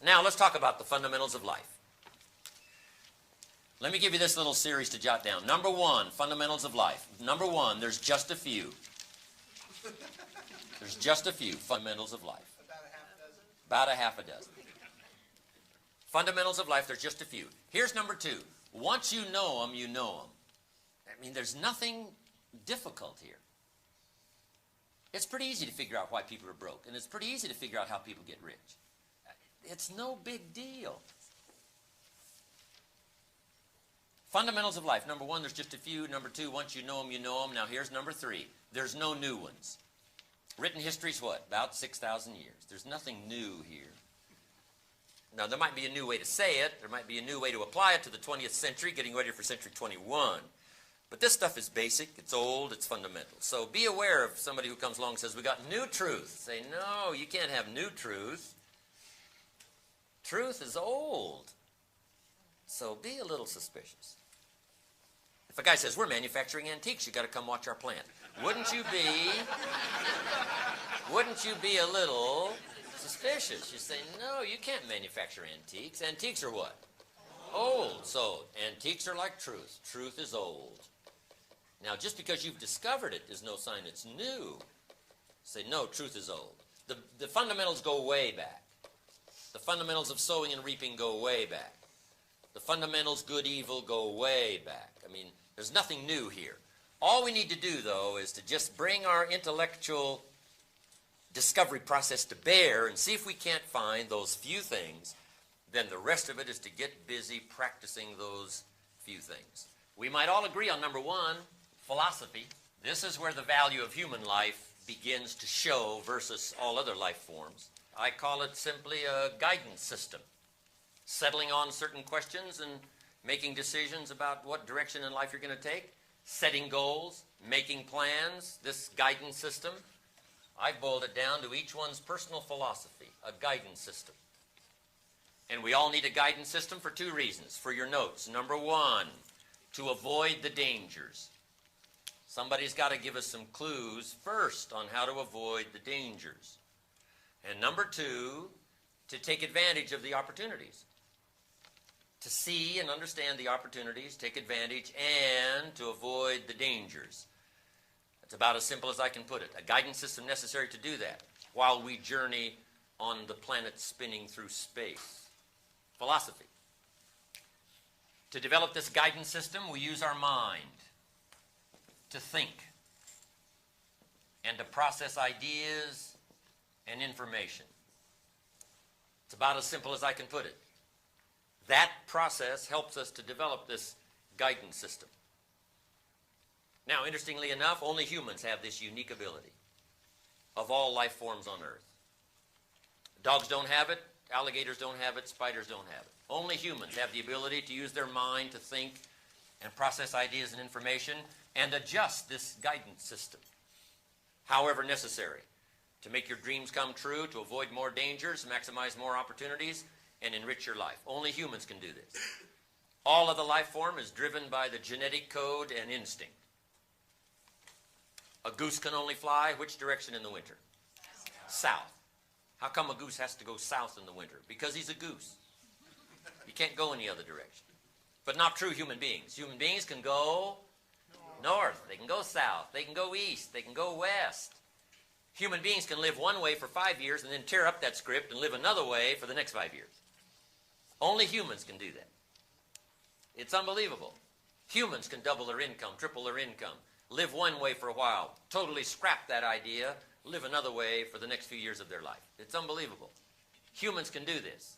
Now let's talk about the fundamentals of life. Let me give you this little series to jot down. Number one, fundamentals of life. Number one, there's just a few. There's just a few fundamentals of life. About a half dozen? About a half a dozen. Fundamentals of life, there's just a few. Here's number two. Once you know them, you know them. I mean, there's nothing difficult here. It's pretty easy to figure out why people are broke, and it's pretty easy to figure out how people get rich. It's no big deal. Fundamentals of life. Number one, there's just a few. Number two, once you know them, you know them. Now here's number three. There's no new ones. Written history's what? About 6,000 years. There's nothing new here. Now there might be a new way to say it. There might be a new way to apply it to the 20th century, getting ready for century 21. But this stuff is basic, it's old, it's fundamental. So be aware of somebody who comes along and says, we got new truth. Say, no, you can't have new truth. Truth is old. So be a little suspicious. If a guy says, we're manufacturing antiques, you got to come watch our plant. Wouldn't you be a little suspicious? You say, no, you can't manufacture antiques. Antiques are what? Old. So antiques are like truth. Truth is old. Now, just because you've discovered it is no sign it's new. Say, no, truth is old. The fundamentals go way back. The fundamentals of sowing and reaping go way back. The fundamentals, good, evil, go way back. I mean, there's nothing new here. All we need to do, though, is to just bring our intellectual discovery process to bear and see if we can't find those few things. Then the rest of it is to get busy practicing those few things. We might all agree on number one, philosophy. This is where the value of human life begins to show versus all other life forms. I call it simply a guidance system. Settling on certain questions and making decisions about what direction in life you're going to take. Setting goals, making plans, this guidance system. I've boiled it down to each one's personal philosophy, a guidance system. And we all need a guidance system for two reasons. For your notes, number one, to avoid the dangers. Somebody's got to give us some clues first on how to avoid the dangers. And number two, to take advantage of the opportunities. To see and understand the opportunities, take advantage, and to avoid the dangers. It's about as simple as I can put it. A guidance system necessary to do that while we journey on the planet spinning through space. Philosophy. To develop this guidance system, we use our mind to think and to process ideas and information. It's about as simple as I can put it. That process helps us to develop this guidance system. Now, interestingly enough, only humans have this unique ability of all life forms on Earth. Dogs don't have it, alligators don't have it, spiders don't have it. Only humans have the ability to use their mind to think and process ideas and information and adjust this guidance system, however necessary, to make your dreams come true, to avoid more dangers, maximize more opportunities, and enrich your life. Only humans can do this. All of the life form is driven by the genetic code and instinct. A goose can only fly which direction in the winter? South. How come a goose has to go south in the winter? Because he's a goose. He can't go any other direction. But not true human beings. Human beings can go north. They can go south. They can go east. They can go west. Human beings can live one way for 5 years and then tear up that script and live another way for the next 5 years. Only humans can do that. It's unbelievable. Humans can double their income, triple their income, live one way for a while, totally scrap that idea, live another way for the next few years of their life. It's unbelievable. Humans can do this.